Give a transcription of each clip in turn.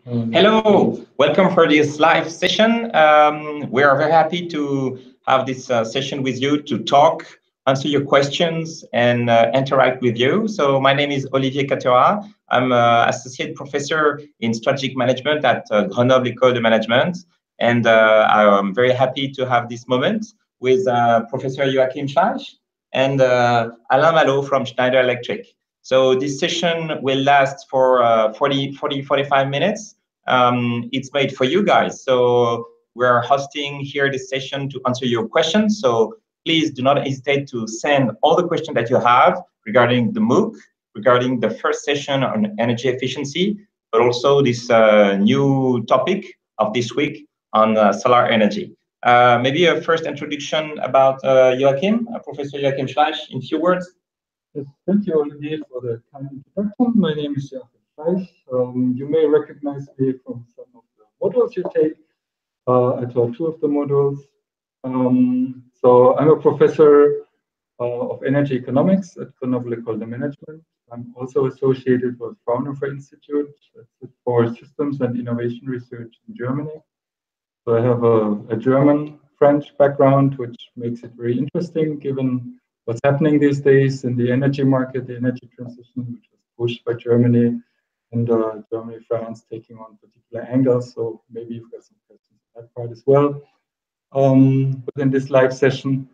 Hello, welcome for this live session. We are very happy to have this session with you to talk, answer your questions, and interact with you. So my name is Olivier Catera. I'm associate professor in strategic management at Grenoble École de Management, and I'm very happy to have this moment with Professor Joachim Schleich and Alain Malo from Schneider Electric. So this session will last for 45 minutes. It's made for you guys. So we're hosting here this session to answer your questions. So please do not hesitate to send all the questions that you have regarding the Mooc, regarding the first session on energy efficiency, but also this new topic of this week on solar energy. Maybe a first introduction about Joachim, Professor Joachim Schleich, in few words. Yes, thank you, Olivier, for the kind introduction. My name is Joachim Schleich. You may recognize me from some of the modules you take. I taught two of the modules. So I'm a professor of energy economics at Grenoble École de Management. I'm also associated with Fraunhofer Institute for Systems and Innovation Research in Germany. So I have a German-French background, which makes it very interesting given what's happening these days in the energy market, the energy transition, which was pushed by Germany, and Germany, France taking on particular angles. So maybe you've got some questions on that part as well. Within this live session,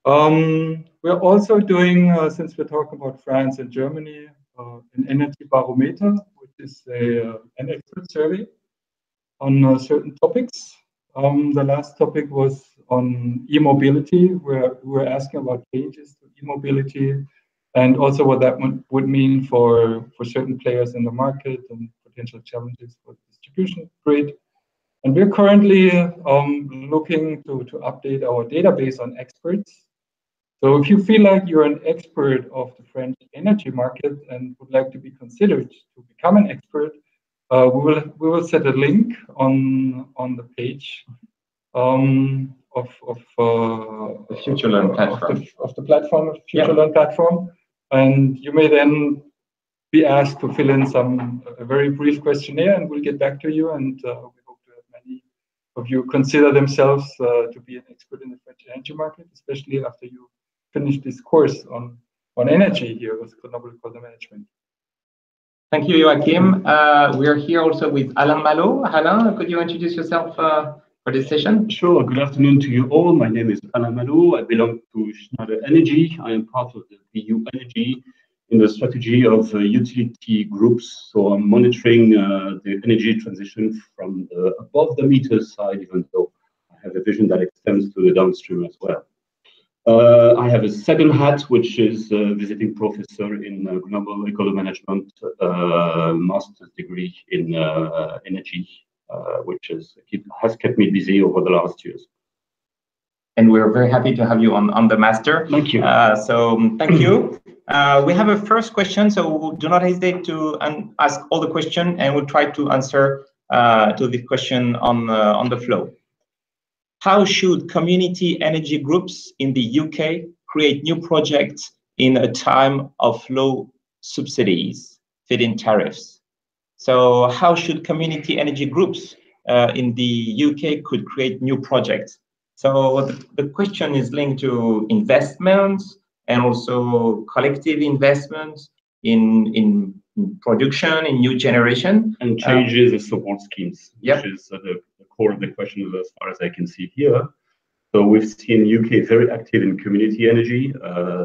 we're also doing, since we're talking about France and Germany, an energy barometer, which is an expert survey on certain topics. The last topic was on e-mobility, where we're asking about changes to e-mobility and also what that would mean for certain players in the market and potential challenges for the distribution grid. And we're currently looking to update our database on experts. So if you feel like you're an expert of the French energy market and would like to be considered to become an expert, we will set a link on the page of the FutureLearn platform. Of the platform, of FutureLearn platform, and you may then be asked to fill in a very brief questionnaire, and we'll get back to you. And we hope to have many of you consider themselves to be an expert in the French energy market, especially after you finish this course on energy here with Grenoble École de Management. Thank you, Joachim. We are here also with Alain Malo. Alain, could you introduce yourself for this session? Sure. Good afternoon to you all. My name is Alain Malo. I belong to Schneider Energy. I am part of the EU Energy in the strategy of utility groups. So I'm monitoring the energy transition from the above the meter side, even though I have a vision that extends to the downstream as well. I have a second hat, which is visiting professor in Grenoble École de Management, master's degree in energy, which has kept me busy over the last years. And we're very happy to have you on the master. Thank you. Thank you. We have a first question, so do not hesitate to ask all the questions, and we'll try to answer to the question on the flow. How should community energy groups in the UK create new projects in a time of low subsidies, feed-in tariffs? So how should community energy groups in the UK could create new projects? So the question is linked to investments and also collective investments in production, in new generation. And changes in support schemes, yep. Which is the core of the question as far as I can see here. So we've seen UK very active in community energy,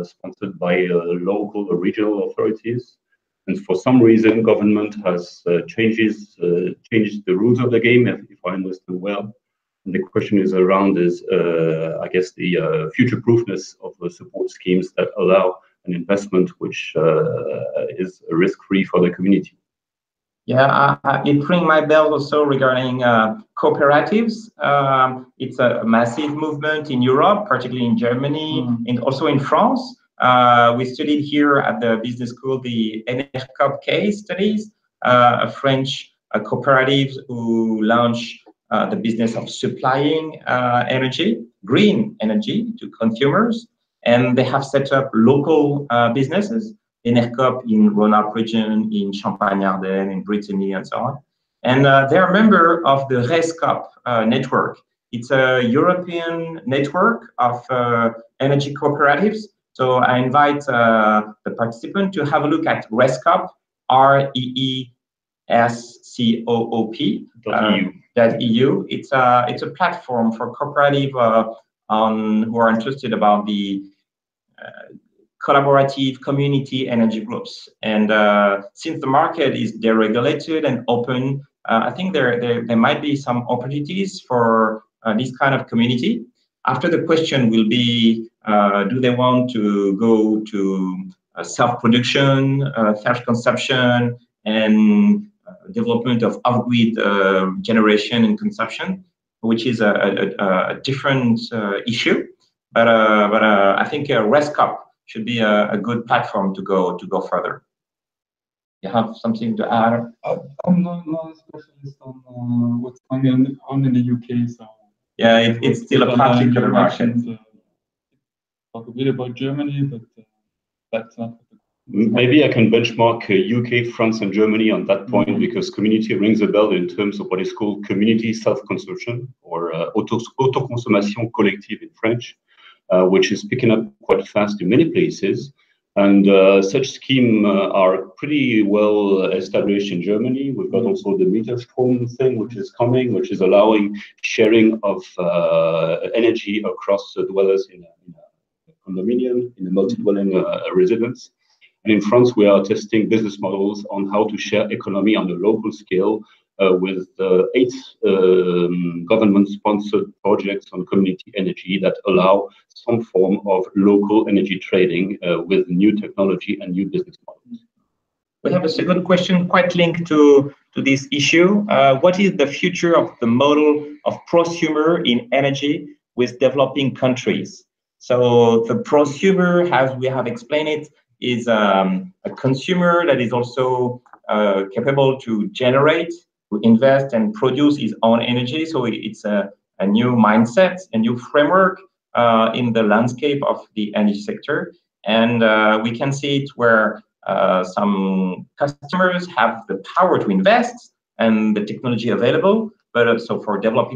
sponsored by local or regional authorities. And for some reason, government has changed the rules of the game, if I understand well. And the question is around I guess, the future-proofness of the support schemes that allow an investment which is risk-free for the community. Yeah, it rings my bell also regarding cooperatives. It's a massive movement in Europe, particularly in Germany and also in France. We studied here at the business school the NRCOP case studies, a French cooperative who launched the business of supplying energy, green energy to consumers. And they have set up local businesses, NRCOP in Rhône-Alpes region, in Champagne-Ardenne, in Brittany, and so on. And they are a member of the RESCOP network. It's a European network of energy cooperatives. So I invite the participant to have a look at RESCOP, REESCOOP.eu. It's a platform for cooperative who are interested about the collaborative community energy groups. And since the market is deregulated and open, I think there might be some opportunities for this kind of community. After the question will be, do they want to go to self-production, self-consumption, and development of off-grid generation and consumption, which is a different issue. But I think RESCOP should be a good platform to go further. You have something to add? I'm not a specialist on what's going on in the UK, so yeah, it's still a particular market. Talk a bit about Germany, but that's not. Maybe I can benchmark UK, France, and Germany on that point, because community rings a bell in terms of what is called community self-consumption, or autoconsommation collective in French, which is picking up quite fast in many places. And such schemes are pretty well established in Germany. We've got also the Mieterstrom thing, which is coming, which is allowing sharing of energy across dwellers in a condominium, in a multi-dwelling residence. And in France, we are testing business models on how to share economy on a local scale with 8 government-sponsored projects on community energy that allow some form of local energy trading with new technology and new business models. We have a second question quite linked to this issue. What is the future of the model of prosumer in energy with developing countries? So the prosumer, as we have explained it, is a consumer that is also capable to generate, to invest and produce his own energy. So it's a new mindset, a new framework in the landscape of the energy sector. And we can see it where some customers have the power to invest and the technology available, but also for developed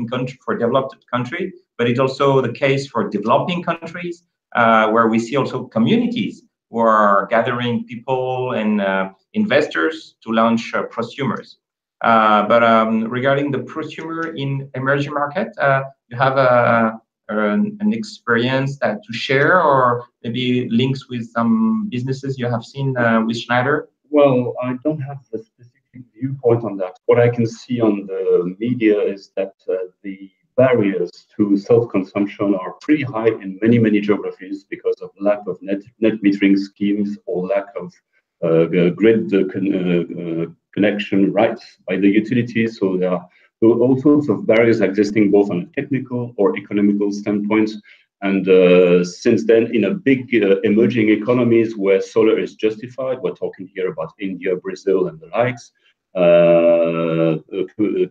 country. But it's also the case for developing countries, where we see also communities who are gathering people and investors to launch prosumers. But regarding the prosumer in emerging market, you have an experience to share, or maybe links with some businesses you have seen with Schneider? Well, I don't have a specific viewpoint on that. What I can see on the media is that the barriers to self-consumption are pretty high in many geographies because of lack of net metering schemes or lack of grid connection rights by the utilities. So there are all sorts of barriers existing both on a technical or economical standpoint. And since then, in a big emerging economies where solar is justified, we're talking here about India, Brazil, and the likes,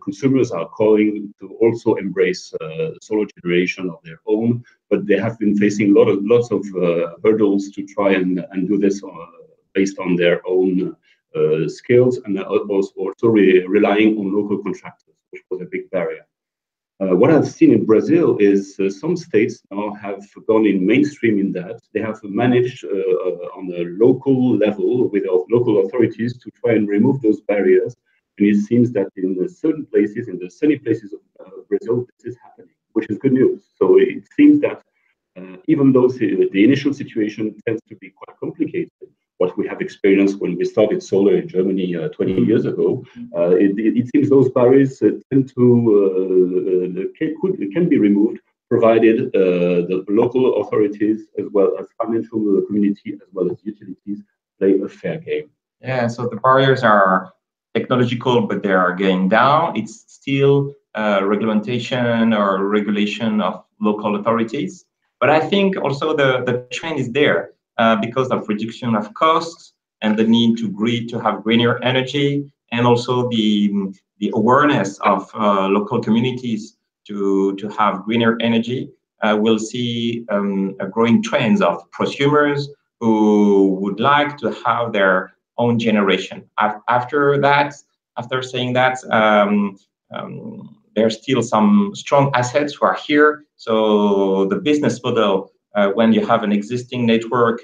consumers are calling to also embrace solar generation of their own, but they have been facing lots of hurdles to try and do this based on their own skills, and also relying on local contractors, which was a big barrier. What I've seen in Brazil is some states now have gone in mainstream in that. They have managed on a local level with local authorities to try and remove those barriers. And it seems that in certain places, in the sunny places of Brazil, this is happening, which is good news. So it seems that even though the initial situation tends to be quite complicated, what we have experienced when we started solar in Germany 20 years ago, it seems those barriers tend to can be removed, provided the local authorities as well as financial community as well as utilities play a fair game. Yeah, so the barriers are technological, but they are going down. It's still regulation or regulation of local authorities. But I think also the trend is there. Because of reduction of costs and the need to have greener energy, and also the awareness of local communities to have greener energy, we'll see a growing trends of prosumers who would like to have their own generation. After that, after saying that, there are still some strong assets who are here. So the business model, when you have an existing network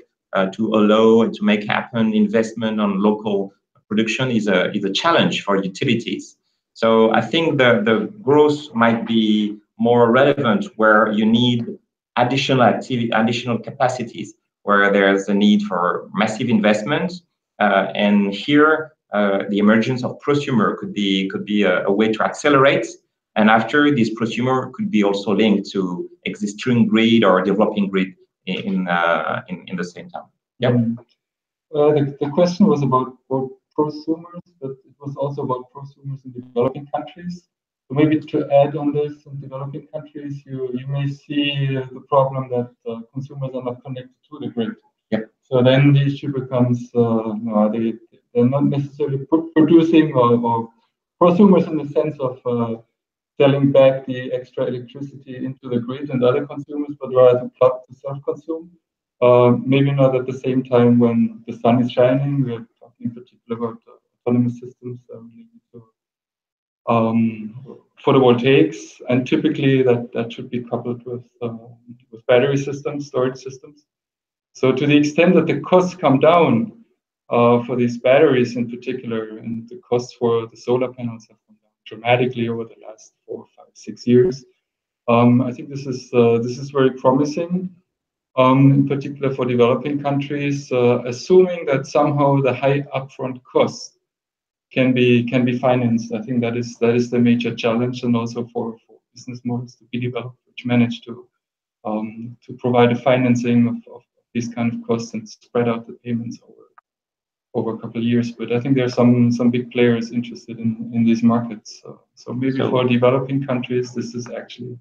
to allow and to make happen investment on local production is a challenge for utilities. So I think the growth might be more relevant where you need additional activity, additional capacities, where there's a need for massive investment. And here, the emergence of prosumer could be a way to accelerate. And after this prosumer could be also linked to existing grid or developing grid in the same time. Yeah. The question was about prosumers, but it was also about prosumers in developing countries. So maybe to add on this, in developing countries, you may see the problem that consumers are not connected to the grid. Yeah. So then the issue becomes they're not necessarily producing or prosumers in the sense of selling back the extra electricity into the grid and other consumers, but rather to self-consume. Maybe not at the same time when the sun is shining. We're talking in particular about autonomous systems related to photovoltaics, and typically that should be coupled with battery systems, storage systems. So to the extent that the costs come down for these batteries in particular, and the costs for the solar panels have come down dramatically over the last 4, 5, 6 years, I think this is very promising. In particular for developing countries, assuming that somehow the high upfront costs can be financed. I think that is the major challenge, and also for business models to be developed which manage to provide a financing of these kind of costs and spread out the payments over a couple of years. But I think there are some big players interested in these markets. So maybe for developing countries, this is actually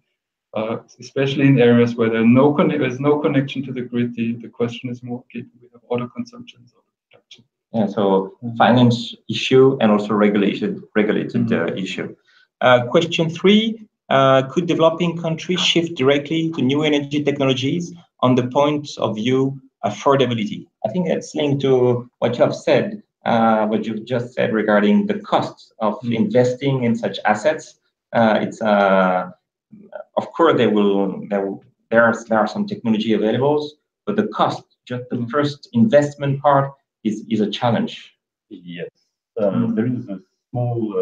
especially in areas where there's no connection to the grid. The question is more, okay, do we have auto consumption or production? Yeah, so finance issue and also regulated issue. Question 3, could developing countries shift directly to new energy technologies on the point of view affordability? I think that's linked to what you have said, what you've just said regarding the costs of investing in such assets. Of course, there are some technology available, but the cost, just the first investment part, is a challenge. Yes, there is a small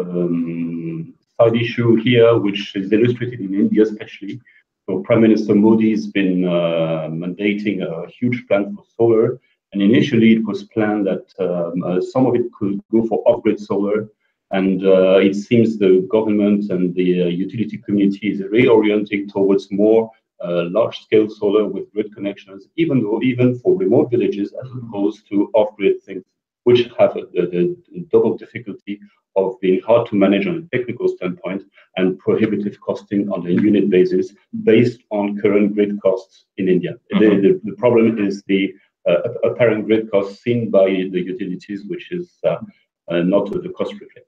side issue here, which is illustrated in India, especially. So Prime Minister Modi has been mandating a huge plan for solar, and initially it was planned that some of it could go for off-grid solar. And it seems the government and the utility community is reorienting towards more large-scale solar with grid connections, even for remote villages, as opposed to off-grid things, which have the double difficulty of being hard to manage on a technical standpoint and prohibitive costing on a unit basis based on current grid costs in India. The problem is the apparent grid costs seen by the utilities, which is not the cost reflected.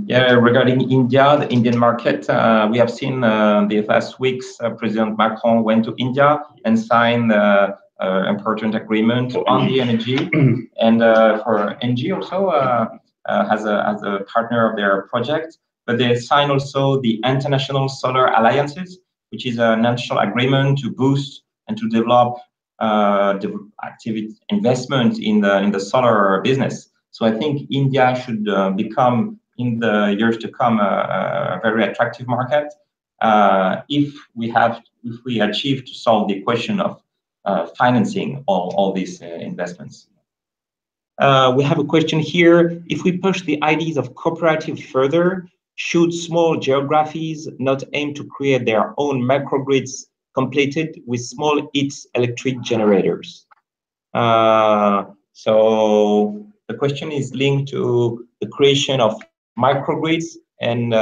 Yeah, regarding India, the Indian market, we have seen the last weeks, President Macron went to India and signed important agreement on the energy, and for NG also as a partner of their project. But they signed also the International Solar Alliances, which is a national agreement to boost and to develop activity investment in the solar business. So I think India should become, in the years to come, a very attractive market if we achieve to solve the equation of financing all these investments. We have a question here. If we push the ideas of cooperative further, should small geographies not aim to create their own microgrids completed with small heat electric generators? So the question is linked to the creation of microgrids, and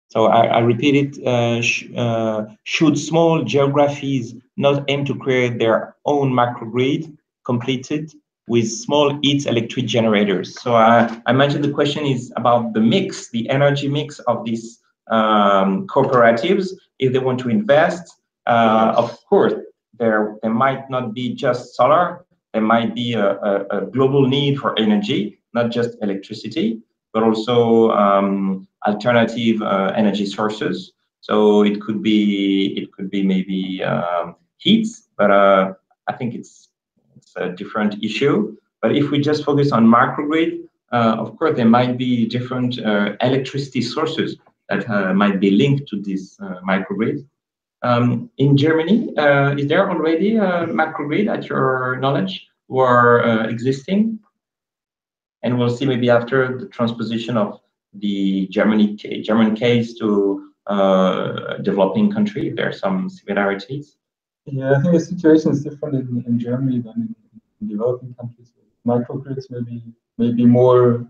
so I repeat it, should small geographies not aim to create their own microgrid completed with small heat electric generators? So I imagine the question is about the mix, the energy mix of these cooperatives, if they want to invest. Of course, there might not be just solar. There might be a global need for energy, not just electricity, but also alternative energy sources. So it could be maybe heat, but I think it's a different issue. But if we just focus on microgrid, of course, there might be different electricity sources that might be linked to this microgrid. In Germany, is there already a microgrid at your knowledge or existing? And we'll see maybe after the transposition of the German case to developing country, there are some similarities. Yeah, I think the situation is different in Germany than in developing countries. Microgrids may be more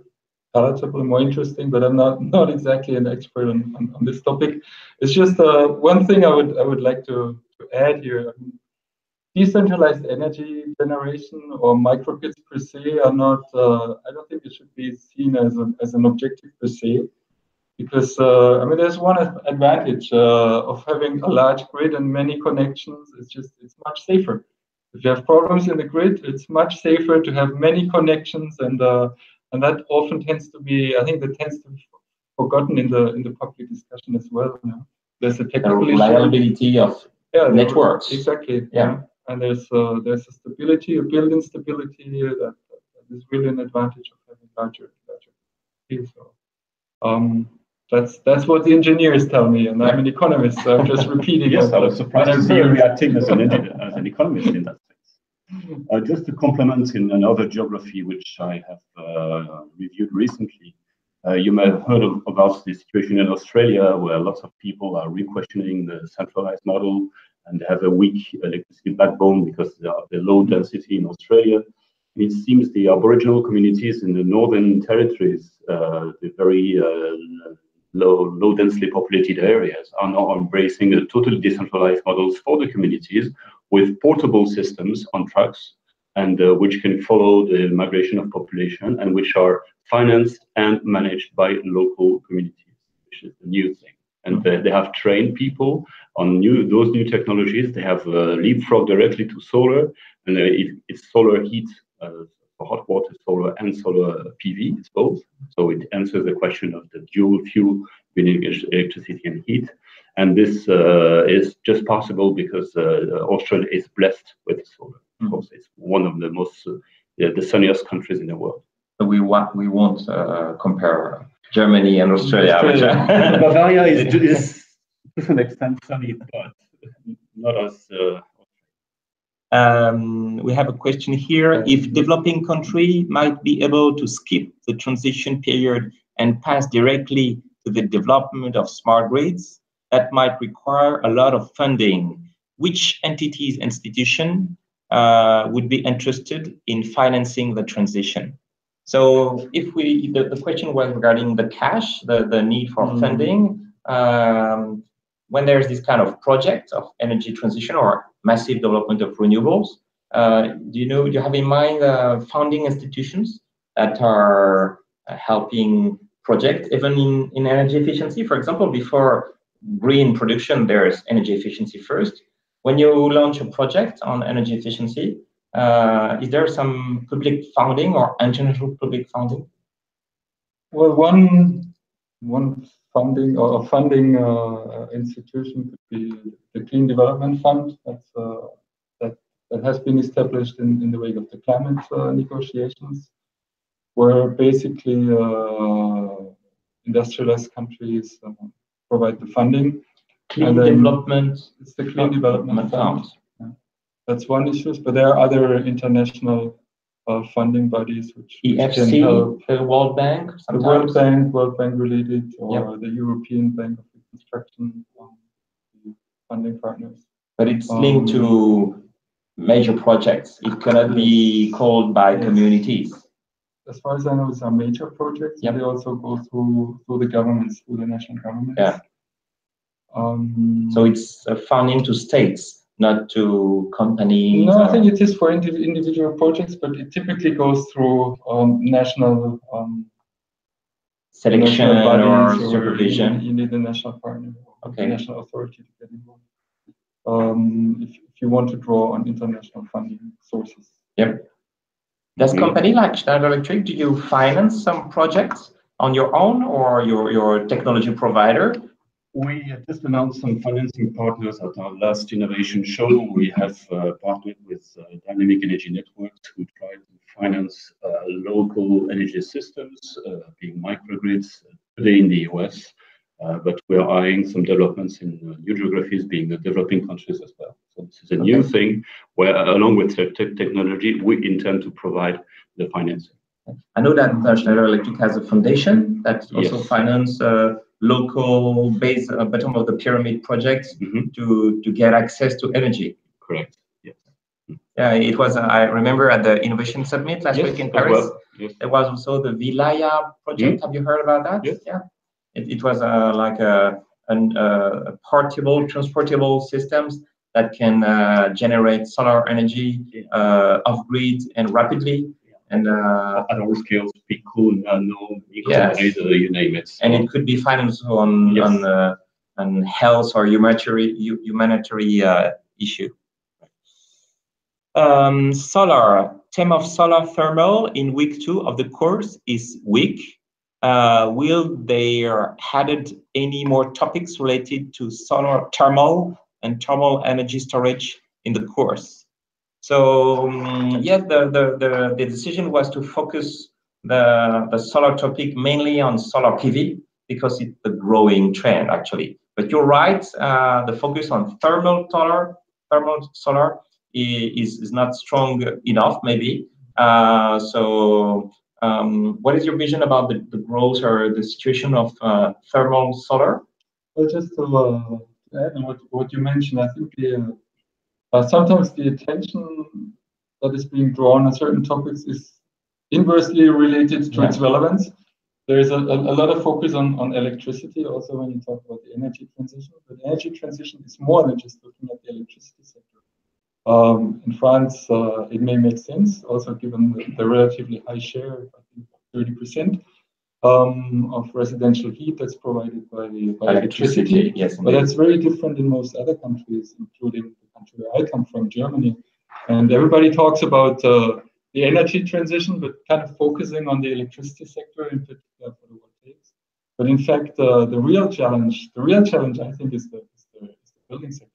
palatable, more interesting, but I'm not exactly an expert on this topic. It's just one thing I would like to add here. Decentralized energy generation or microgrids per se are not. I don't think it should be seen as an objective per se, because I mean, there's one advantage of having a large grid and many connections. It's much safer. If you have problems in the grid, it's much safer to have many connections, and that often tends to be. I think that tends to be forgotten in the public discussion as well. You know? There's a technical reliability of networks. Exactly. Yeah. And there's a stability, a built-in stability that is really an advantage of having larger fields. So that's what the engineers tell me, and I'm an economist, so I'm just repeating. Yes, I was surprised to see you reacting as an engineer, as an economist in that sense. Just to complement in another geography which I have reviewed recently, you may have heard about the situation in Australia, where lots of people are re-questioning the centralized model and have a weak electricity backbone because of the low density in Australia. And it seems the Aboriginal communities in the Northern Territories, the very low densely populated areas, are now embracing a totally decentralized models for the communities with portable systems on trucks, and which can follow the migration of population and which are financed and managed by local communities, which is a new thing. And they have trained people on those new technologies. They have leapfrog directly to solar, and it's solar heat, for hot water, solar and solar PV. It's both. So it answers the question of the dual fuel between electricity and heat. And this is just possible because Australia is blessed with solar. Of course, it's one of the most the sunniest countries in the world. We won't compare Germany and Australia. Bavaria is to some extent sunny, but not as. We have a question here. If developing country might be able to skip the transition period and pass directly to the development of smart grids, that might require a lot of funding. Which entities, institutions would be interested in financing the transition? So if the question was regarding the cash, the need for funding, when there's this kind of project of energy transition or massive development of renewables, do you have in mind funding institutions that are helping projects, even in energy efficiency? For example, before green production, there's energy efficiency first. When you launch a project on energy efficiency, is there some public funding or international public funding? Well, one funding or a funding institution could be the Clean Development Fund. That has been established in the wake of the climate negotiations, where basically industrialized countries provide the funding. Clean Development. It's the Clean Development Fund. Yeah. That's one issue, but there are other international funding bodies which EFC, can help. the World Bank, sometimes. The World Bank related, or the European Bank of Reconstruction, funding partners. But it's linked to major projects. It cannot be called by communities. As far as I know, it's our major projects. They also go through the governments, through the national governments. Yeah. So it's funding to states, not to companies. No, I think it is for individual projects, but it typically goes through national selection or supervision. You need a national partner, national authority to get involved. If you want to draw on international funding sources. Yep. Does company like Schneider Electric, do you finance some projects on your own or your technology provider? We just announced some financing partners at our last innovation show. We have partnered with Dynamic Energy Networks, who try to finance local energy systems, being microgrids, today in the US. But we're eyeing some developments in new geographies, being the developing countries as well. So this is a new thing where, along with technology, we intend to provide the financing. I know that Schneider Electric has a foundation that also finance local base bottom of the pyramid projects to get access to energy. Correct. Yes. Yeah, it was. I remember at the Innovation Summit last week in Paris. Well. Yes. There was also the Vilaya project. Have you heard about that? Yes. Yeah. It was like a portable, transportable systems that can generate solar energy off grid and rapidly. And at all scales, big, cool, nano, you name it. So. And it could be financed on health or humanitarian issue. Solar. Theme of solar thermal in week 2 of the course is weak. Will there added any more topics related to solar thermal and thermal energy storage in the course? So yes, the decision was to focus the solar topic mainly on solar PV because it's the growing trend actually. But you're right, the focus on thermal solar is not strong enough maybe. What is your vision about the growth or the situation of thermal solar? Well, just to add on what you mentioned, I think sometimes the attention that is being drawn on certain topics is inversely related to its relevance. There is a lot of focus on electricity also when you talk about the energy transition. But energy transition is more than just looking at the electricity sector. In France, it may make sense, also given the relatively high share, I think 30%, of residential heat that's provided by electricity. Yes, but that's very different in most other countries, including the country where I come from, Germany. And everybody talks about the energy transition, but kind of focusing on the electricity sector in particular for the photovoltaics. But in fact, the real challenge, I think, is the building sector.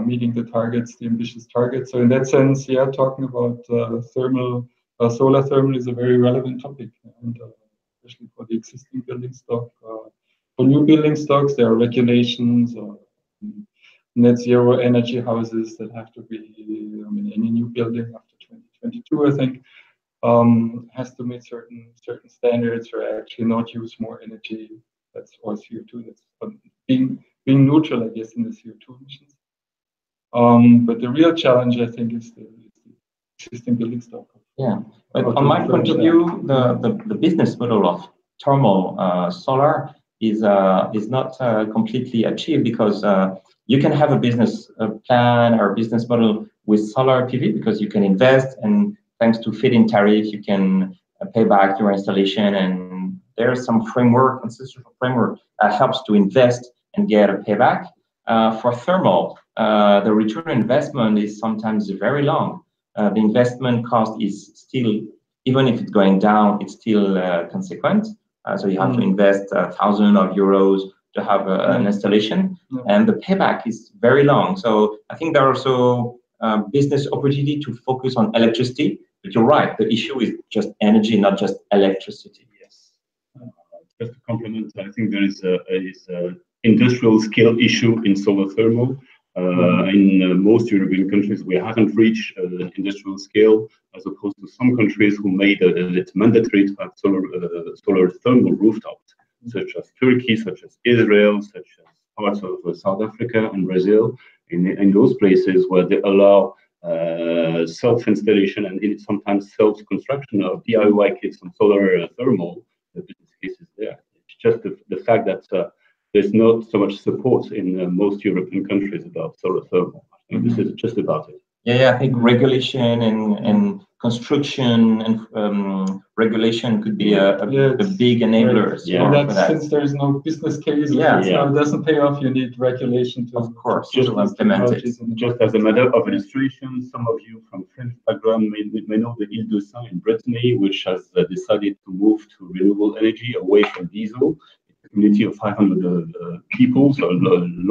Meeting the targets, the ambitious targets. So in that sense, talking about solar thermal is a very relevant topic, and especially for the existing building stock. For new building stocks, there are regulations, net zero energy houses that have to be, any new building after 2022, I think, has to meet certain standards or actually not use more energy. That's or CO2. That's being neutral, I guess, in the CO2 emissions. But the real challenge, I think, is the existing building stock. Yeah, but on my point of view, the business model of thermal solar is not completely achieved because you can have a business plan or business model with solar PV because you can invest, and thanks to feed-in tariff, you can pay back your installation, and there's some framework, constitutional framework that helps to invest and get a payback. For thermal, the return on investment is sometimes very long. The investment cost is still, even if it's going down, it's still consequent. So you have to invest thousands of euros to have an installation, and the payback is very long. So I think there are also business opportunity to focus on electricity. But you're right, the issue is just energy, not just electricity. Yes. Just to complement, I think there is a industrial scale issue in solar thermal. In most European countries, we haven't reached industrial scale, as opposed to some countries who made it mandatory to have solar thermal rooftops, such as Turkey, such as Israel, such as parts of South Africa and Brazil. In those places where they allow self-installation and sometimes self-construction of DIY kits on solar thermal, the business case is there. It's just the fact that there's not so much support in most European countries about solar thermal. I think this is just about it. Yeah, I think regulation and construction and regulation could be a big enabler for that. Since there's no business case, it doesn't pay off, you need regulation to, of course, just implement it. Just as a matter of illustration, some of you from French background may know the Ile-de-Saint in Brittany, which has decided to move to renewable energy away from diesel. It's a community of 500 people, so a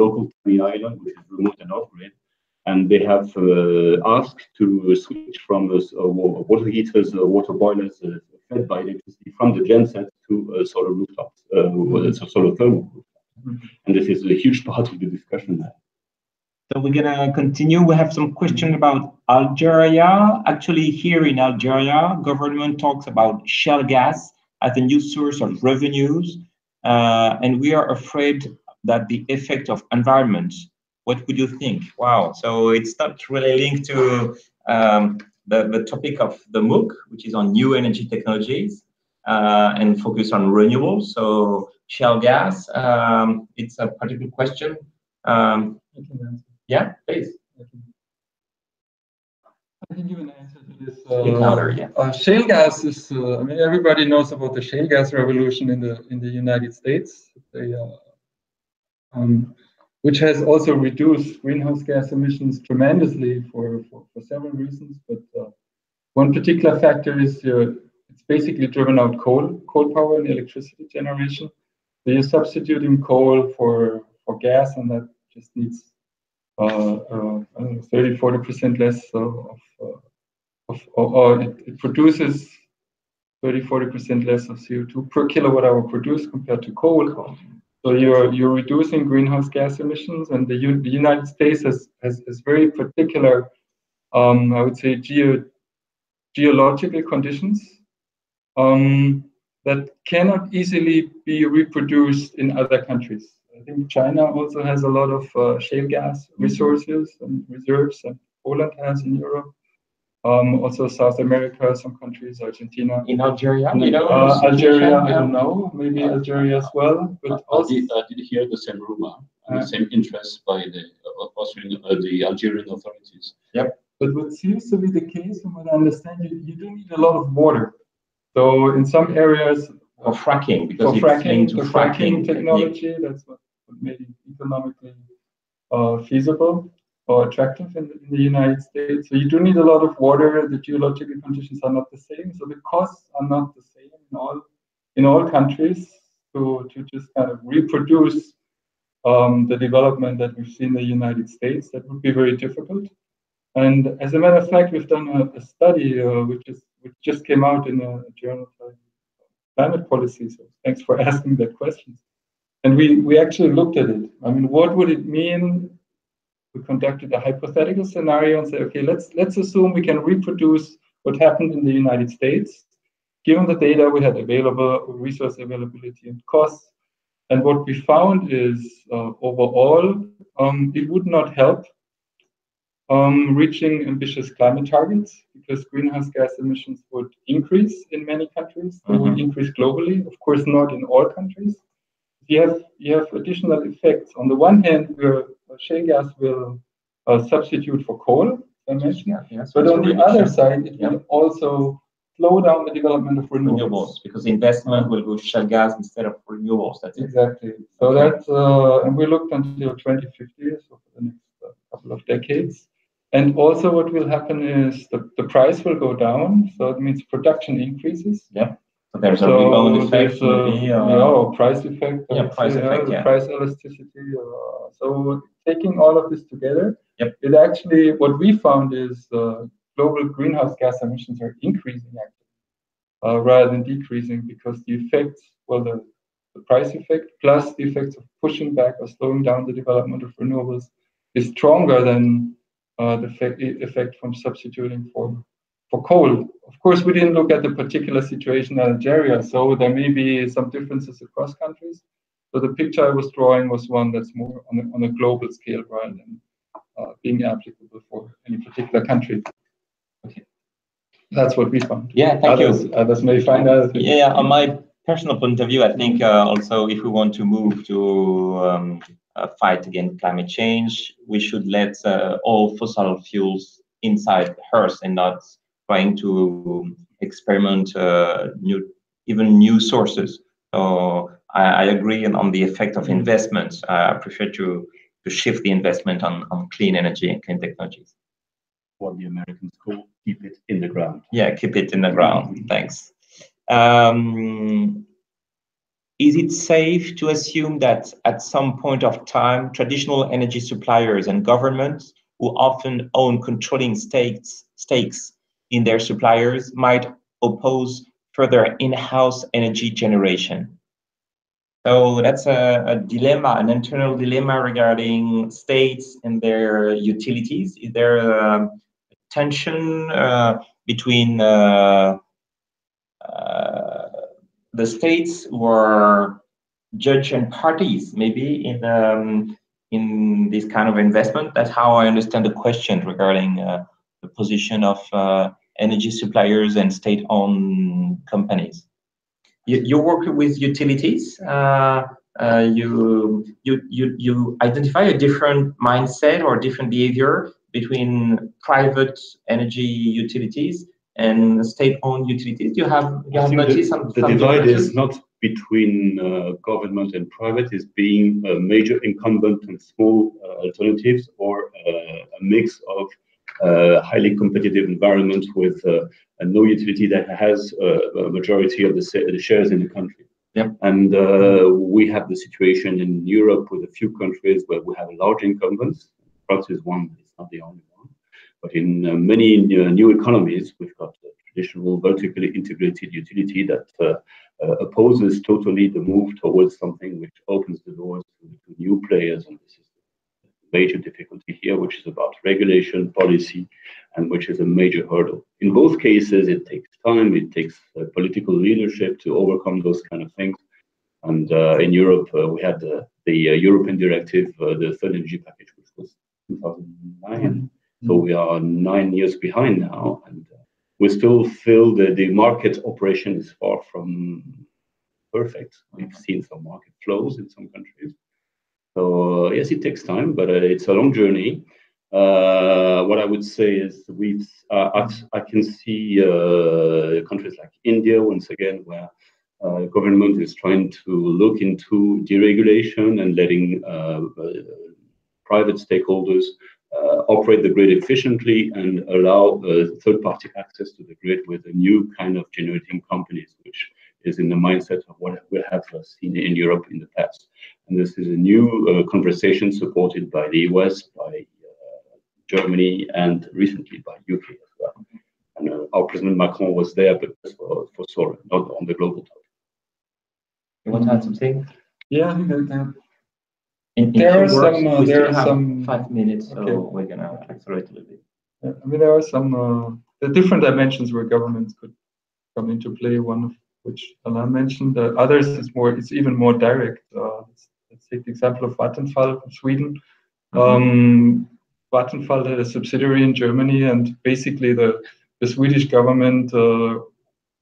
local tiny island, which is remote and off-grid. And they have asked to switch from water heaters, water boilers fed by electricity from the genset to solar rooftops, solar thermal rooftops. And this is a huge part of the discussion there. So we're gonna continue. We have some questions about Algeria. Actually, here in Algeria, government talks about shale gas as a new source of revenues, and we are afraid that the effect of environment. What would you think? Wow. So it's not really linked to the topic of the Mooc, which is on new energy technologies and focus on renewables. So shale gas, it's a particular question. Yeah, please. I can give an answer to this. Shale gas is, I mean, everybody knows about the shale gas revolution in the United States. Which has also reduced greenhouse gas emissions tremendously for several reasons. But one particular factor is it's basically driven out coal power in electricity generation. So you're substituting coal for gas, and that just needs 30–40% less it produces 30–40% less of CO2 per kilowatt hour produced compared to coal. So you're reducing greenhouse gas emissions, and the United States has very particular, I would say, geological conditions that cannot easily be reproduced in other countries. I think China also has a lot of shale gas resources and reserves, and Poland has in Europe. Also South America, some countries, Argentina. In Algeria? Algeria, I don't know. Maybe Algeria as well. But also, I did hear the same rumor, the same interest by the Algerian authorities. Yep. But what seems to be the case, from what I understand, you do need a lot of water. So in some areas, for fracking, because fracking technology, that's what made it economically feasible or attractive in the United States. So you do need a lot of water. The geological conditions are not the same, so the costs are not the same in all countries to just kind of reproduce the development that we've seen in the United States. That would be very difficult. And as a matter of fact, we've done a study which just came out in a journal called Climate Policy. So thanks for asking that question. And we actually looked at it. I mean, what would it mean? We conducted a hypothetical scenario and said, okay, let's assume we can reproduce what happened in the United States, given the data we had available, resource availability and costs. And what we found is overall, it would not help reaching ambitious climate targets, because greenhouse gas emissions would increase in many countries. They would increase globally, of course, not in all countries. You have additional effects. On the one hand, shale gas will substitute for coal, I mentioned. But on the other side, it will also slow down the development of renewables. Because investment will go shale gas instead of renewables. That's exactly. So that's and we looked until 2050, so for the next couple of decades. And also, what will happen is the price will go down. So it means production increases. Yeah. So there's a rebound effect, price effect. Price effect. Price elasticity. So taking all of this together, it actually, what we found is global greenhouse gas emissions are increasing actually, rather than decreasing, because the effects, the price effect plus the effects of pushing back or slowing down the development of renewables is stronger than the effect from substituting for coal. Of course, we didn't look at the particular situation in Algeria, so there may be some differences across countries. So the picture I was drawing was one that's more on a global scale rather than being applicable for any particular country. Okay, that's what we found. Yeah, thank you. Others may find other things. Yeah, on my personal point of view, I think also if we want to move to fight against climate change, we should let all fossil fuels inside the Earth and not trying to experiment even new sources. So I agree on the effect of investments. I prefer to shift the investment on clean energy and clean technologies. What the Americans call keep it in the ground. Yeah, keep it in the ground. Thanks. Is it safe to assume that at some point of time, traditional energy suppliers and governments who often own controlling stakes in their suppliers might oppose further in-house energy generation? So that's a dilemma, an internal dilemma regarding states and their utilities. Is there a tension between the states who are judge and parties, maybe in this kind of investment? That's how I understand the question regarding the position of energy suppliers and state-owned companies. You work with utilities. You identify a different mindset or different behavior between private energy utilities and state-owned utilities. You have noticed the divide is not between government and private, is being a major incumbent and small alternatives, or a mix of highly competitive environment with no utility that has a majority of the shares in the country. Yep. And we have the situation in Europe with a few countries where we have large incumbents. France is one, but it's not the only one. But in many new economies, we've got a traditional vertically integrated utility that opposes totally the move towards something which opens the doors to new players. And this is the major difficulty here, which is about regulation, policy, and which is a major hurdle. In both cases, it takes time, it takes political leadership to overcome those kind of things. And in Europe, we had the European directive, the third energy package, which was 2009. So we are 9 years behind now, and we still feel that the market operation is far from perfect. We've seen some market flows in some countries. So yes, it takes time, but it's a long journey. What I would say is I can see countries like India, once again, where government is trying to look into deregulation and letting private stakeholders operate the grid efficiently and allow third-party access to the grid with a new kind of generating companies, which is in the mindset of what we have seen in Europe in the past. And this is a new conversation supported by the US, by Germany, and recently by UK as well. And our President Macron was there, but for solar, not on the global topic. You want to add something? Yeah, I think that There are some 5 minutes, so okay. We're gonna accelerate a little bit. I mean, there are some the different dimensions where governments could come into play. One of which Alain mentioned. The others is it's even more direct. Let's take the example of Vattenfall in Sweden. Vattenfall had a subsidiary in Germany, and basically the Swedish government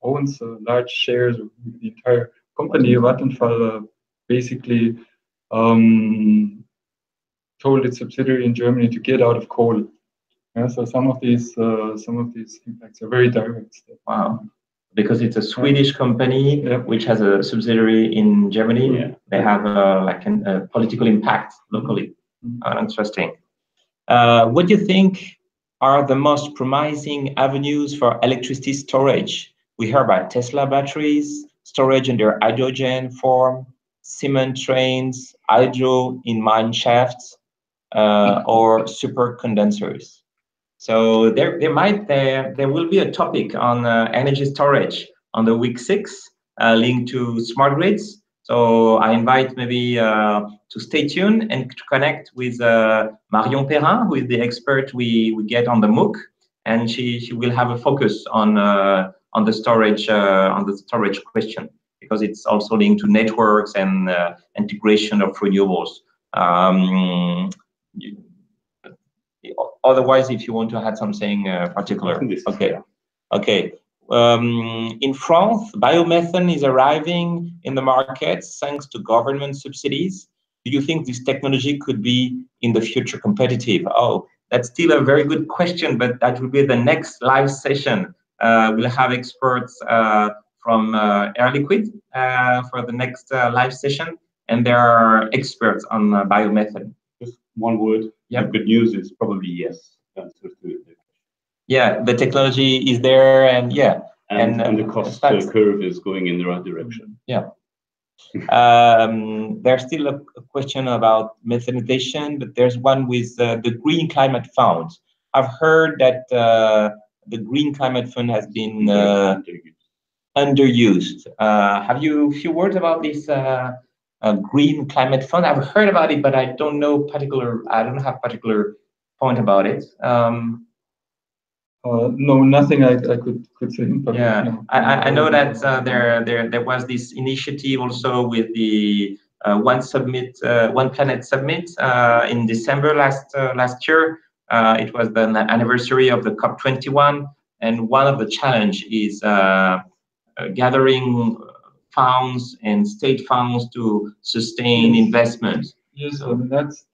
owns large shares of the entire company. Vattenfall basically told its subsidiary in Germany to get out of coal. Yeah, so some of these impacts are very direct. Wow. Because it's a Swedish company which has a subsidiary in Germany, they have a political impact locally. Interesting. What do you think are the most promising avenues for electricity storage? We heard about Tesla batteries, storage under hydrogen form, cement trains, hydro in mine shafts, or super condensers. So there will be a topic on energy storage on the week 6 linked to smart grids. So I invite maybe to stay tuned and to connect with Marion Perrin, who is the expert we get on the Mooc, and she will have a focus on the storage question, because it's also linked to networks and integration of renewables. Otherwise, if you want to add something particular, okay. In France, biomethane is arriving in the markets thanks to government subsidies. Do you think this technology could be in the future competitive? Oh, that's still a very good question, but that will be the next live session. We'll have experts from Air Liquide for the next live session, and there are experts on biomethane. Just one word. Yeah. The good news is probably yes. Yeah, the technology is there, and yeah, and the cost curve is going in the right direction. Yeah. There's still a question about methanization, but there's one with the Green Climate Fund. I've heard that the Green Climate Fund has been underused. Have you a few words about this Green Climate Fund? I've heard about it, but I don't have particular point about it. No, nothing I could say. Yeah, no. I know that there was this initiative also with the One Planet Summit in December last year. It was the anniversary of the COP21, and one of the challenge is gathering funds and state funds to sustain investment. Yes, so, I mean, that's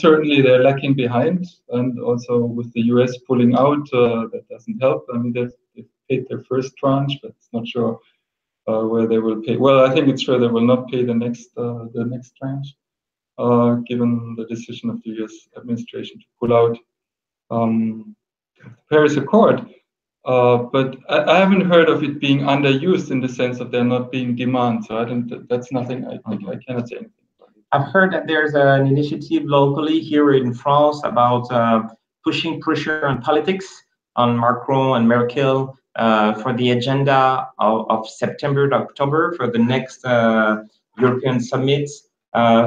certainly they're lacking behind, and also with the US pulling out, that doesn't help. I mean, they've paid their first tranche, but it's not sure where they will pay. Well, I think it's sure they will not pay the next tranche, given the decision of the US administration to pull out the Paris Accord. But I haven't heard of it being underused in the sense of there not being demand. So I don't. That's nothing. I cannot say anything. I've heard that there's an initiative locally here in France about pushing pressure on politics on Macron and Merkel for the agenda of September to October for the next European summit,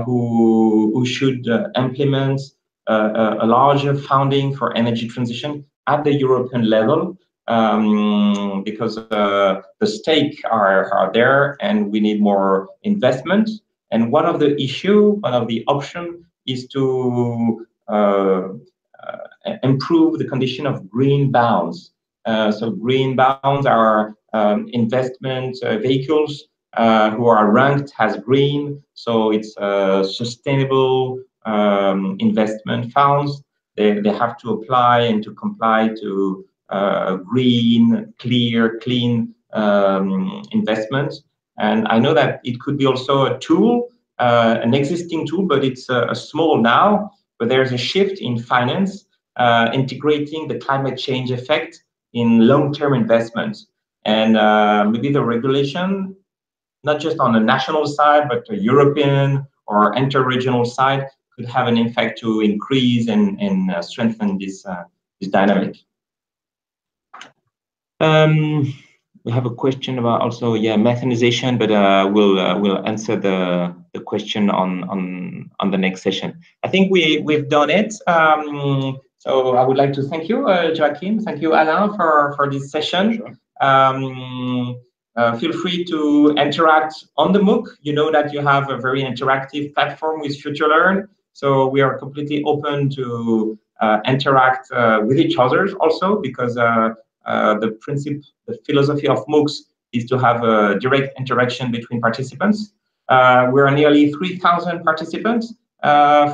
who should implement a larger funding for energy transition at the European level, because the stakes are there and we need more investment. And one of the options is to improve the condition of green bonds. So green bonds are investment vehicles who are ranked as green. So it's sustainable investment funds. They have to apply and to comply to green, clear, clean investments. And I know that it could be also a tool, an existing tool, but it's small now. But there's a shift in finance, integrating the climate change effect in long-term investments. And maybe the regulation, not just on the national side, but the European or inter-regional side, could have an impact to increase and strengthen this dynamic. We have a question about also methanization, but we'll answer the question on the next session. I think we've done it. So I would like to thank you, Joachim. Thank you, Alain, for this session. Sure. Feel free to interact on the Mooc. You know that you have a very interactive platform with FutureLearn, so we are completely open to interact with each other also, because the philosophy of Moocs is to have a direct interaction between participants. We are nearly 3,000 participants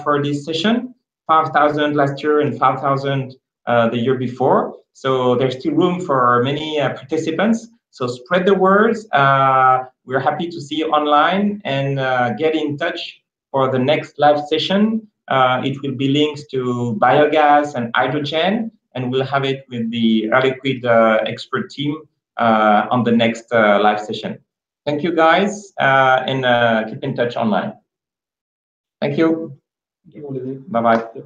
for this session, 5,000 last year and 5,000 the year before. So there's still room for many participants. So spread the words. We're happy to see you online, and get in touch for the next live session. It will be links to biogas and hydrogen, and we'll have it with the Air Liquide expert team on the next live session. Thank you, guys, and keep in touch online. Thank you. Thank you. Bye-bye.